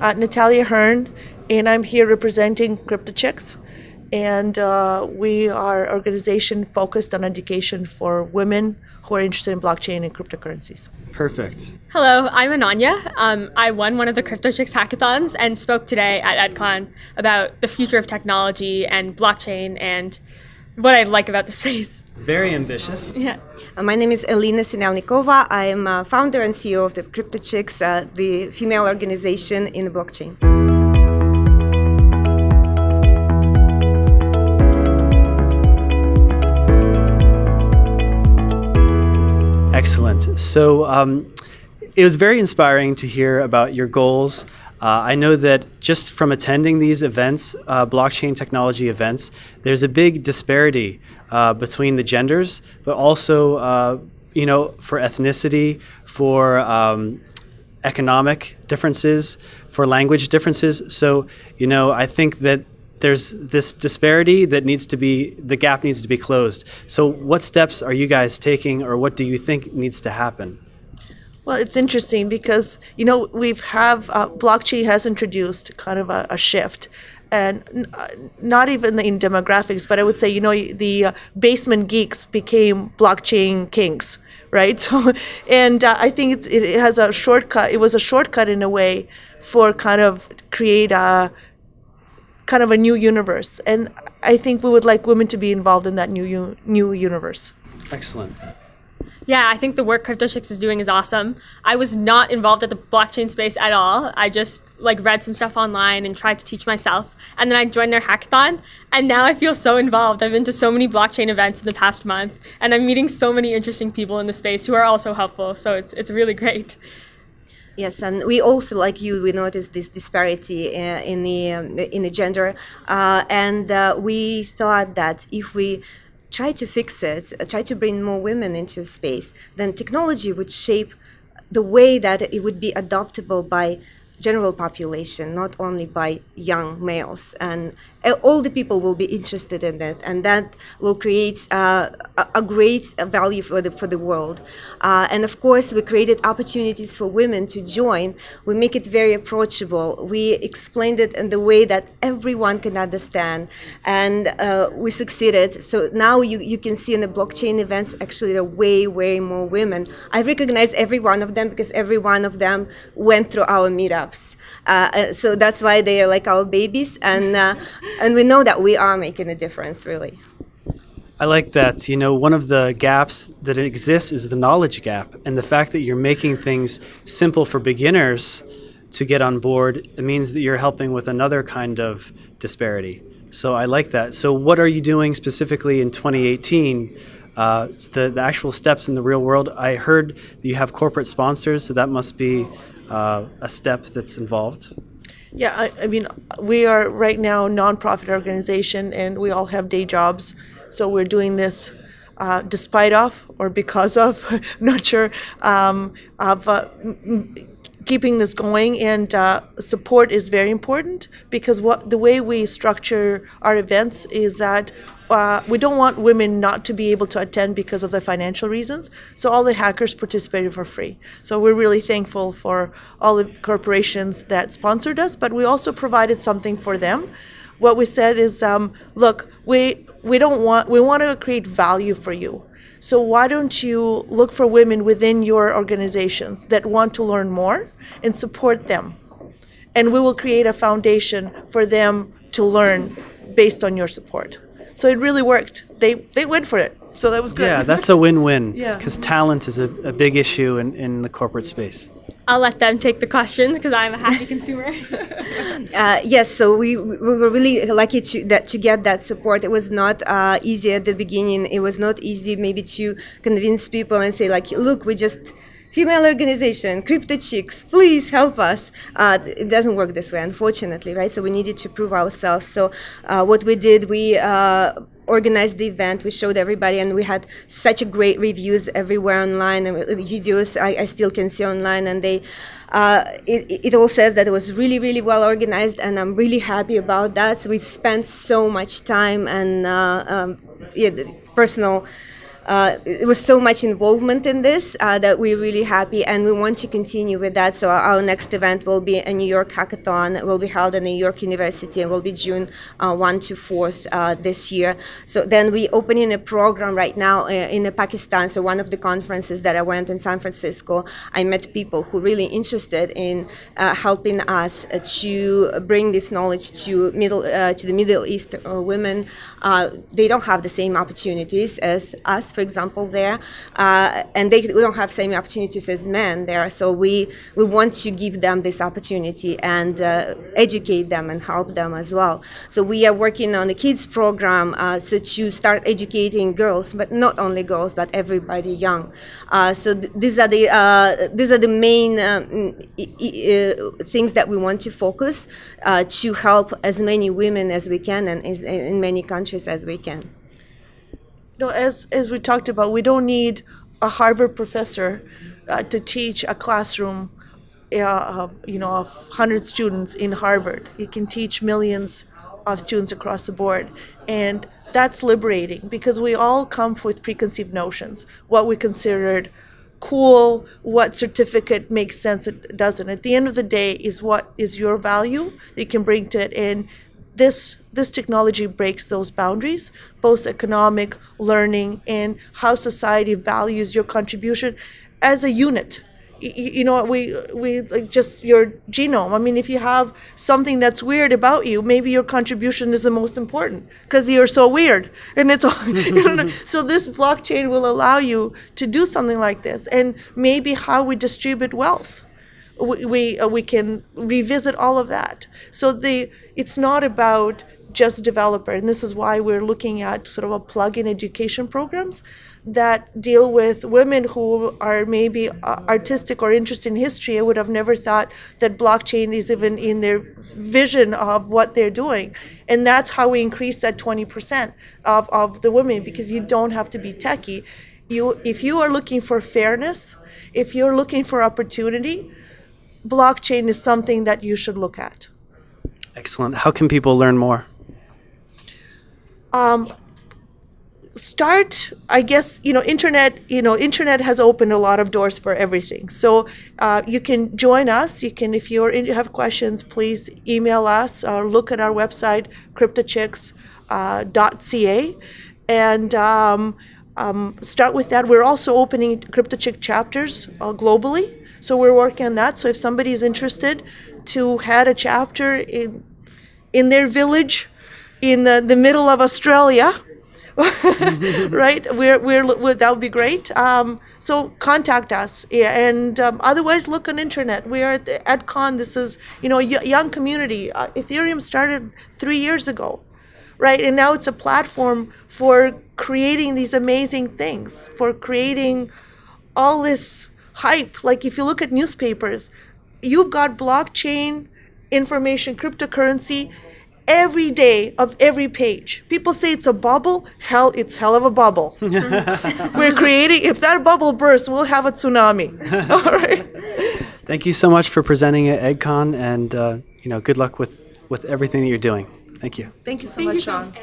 Natalia Hearn, and I'm here representing CryptoChicks. And we are an organization focused on education for women who are interested in blockchain and cryptocurrencies. Perfect. Hello, I'm Ananya. I won one of the CryptoChicks hackathons and spoke today at EDCON about the future of technology and blockchain and what I like about the space. Very ambitious. Yeah. My name is Elina Sinelnikova. I am founder and CEO of the CryptoChicks, the female organization in the blockchain. Excellent. So it was very inspiring to hear about your goals. I know that just from attending these events, blockchain technology events, there's a big disparity between the genders, but also, for ethnicity, for economic differences, for language differences. So, I think that there's this disparity that the gap needs to be closed. So what steps are you guys taking, or what do you think needs to happen? Well, it's interesting because, blockchain has introduced kind of a shift, and not even in demographics, but I would say, the basement geeks became blockchain kings, right? So, and I think it has a shortcut. It was a shortcut in a way for kind of create a new universe, and I think we would like women to be involved in that new universe. Excellent. Yeah, I think the work CryptoChicks is doing is awesome. I was not involved at the blockchain space at all. I just read some stuff online and tried to teach myself, and then I joined their hackathon, and now I feel so involved. I've been to so many blockchain events in the past month, and I'm meeting so many interesting people in the space who are also helpful. So it's really great. Yes, and we also, like you, we noticed this disparity in the gender, and we thought that if we try to fix it, try to bring more women into space, then technology would shape the way that it would be adoptable by general population, not only by young males, and all the people will be interested in it, and that will create a great value for the world. And of course, we created opportunities for women to join. We make it very approachable. We explained it in the way that everyone can understand, and we succeeded. So now you can see in the blockchain events, actually, there are way more women. I recognize every one of them because every one of them went through our meetups. So that's why they are like our babies, and we know that we are making a difference, really. I like that. One of the gaps that exists is the knowledge gap, and the fact that you're making things simple for beginners to get on board, it means that you're helping with another kind of disparity. So I like that. So what are you doing specifically in 2018? The actual steps in the real world. I heard that you have corporate sponsors, so that must be a step that's involved. Yeah, I mean, we are right now a nonprofit organization, and we all have day jobs. So we're doing this despite of or because of, I'm not sure, keeping this going. And support is very important because the way we structure our events is that we don't want women not to be able to attend because of the financial reasons. So all the hackers participated for free. So we're really thankful for all the corporations that sponsored us, but we also provided something for them. What we said is, look, we want to create value for you. So why don't you look for women within your organizations that want to learn more and support them? And we will create a foundation for them to learn based on your support. So it really worked. They went for it. So that was good. Yeah, that's a win-win. Yeah. Because talent is a big issue in the corporate space. I'll let them take the questions because I'm a happy consumer. Yes, so we were really lucky to get that support. It was not easy at the beginning. It was not easy maybe to convince people and say, look, we just female organization, CryptoChicks, please help us. It doesn't work this way, unfortunately, right? So we needed to prove ourselves. So what we did, we organized the event, we showed everybody, and we had such a great reviews everywhere online, and videos I still can see online, and it all says that it was really, really well organized, and I'm really happy about that. So we spent so much time and personal it was so much involvement in this that we're really happy, and we want to continue with that. So our next event will be a New York hackathon. It will be held at New York University and will be June 1 to 4th this year. So then we opening a program right now in Pakistan. So one of the conferences that I went in San Francisco, I met people who really interested in helping us to bring this knowledge to the Middle East women. They don't have the same opportunities as us, for example, there, and they don't have same opportunities as men there. So we want to give them this opportunity and educate them and help them as well. So we are working on a kids program so to start educating girls, but not only girls, but everybody young. So these are the main things that we want to focus to help as many women as we can and in many countries as we can. As we talked about, we don't need a Harvard professor to teach a classroom, of 100 students in Harvard. He can teach millions of students across the board, and that's liberating because we all come with preconceived notions. What we considered cool, what certificate makes sense, it doesn't. At the end of the day, is what is your value that you can bring to it, and this technology breaks those boundaries, both economic, learning, and how society values your contribution as a unit. We like just your genome. I mean, if you have something that's weird about you, maybe your contribution is the most important because you're so weird, and it's all. So this blockchain will allow you to do something like this, and maybe how we distribute wealth. We can revisit all of that. So it's not about just developer, and this is why we're looking at sort of a plug-in education programs that deal with women who are maybe artistic or interested in history. I would have never thought that blockchain is even in their vision of what they're doing, and that's how we increase that 20% of the women, because you don't have to be techie. If you are looking for fairness, if you're looking for opportunity, blockchain is something that you should look at. Excellent. How can people learn more? Start, I guess, internet has opened a lot of doors for everything. So you can join us. You can, if you have questions, please email us or look at our website, CryptoChicks.ca, and start with that. We're also opening CryptoChick chapters globally. So we're working on that. So if somebody is interested to head a chapter in their village in the middle of Australia, right? That would be great. So contact us, and otherwise look on internet. We are at the EDCON. This is a young community. Ethereum started 3 years ago, right? And now it's a platform for creating these amazing things, for creating all this hype. Like if you look at newspapers, you've got blockchain information, cryptocurrency every day of every page. People say it's a bubble. It's hell of a bubble. We're creating, if that bubble bursts, we'll have a tsunami. All right. Thank you so much for presenting at EDCON, and good luck with everything that you're doing. Thank you. Thank you so much, Sean.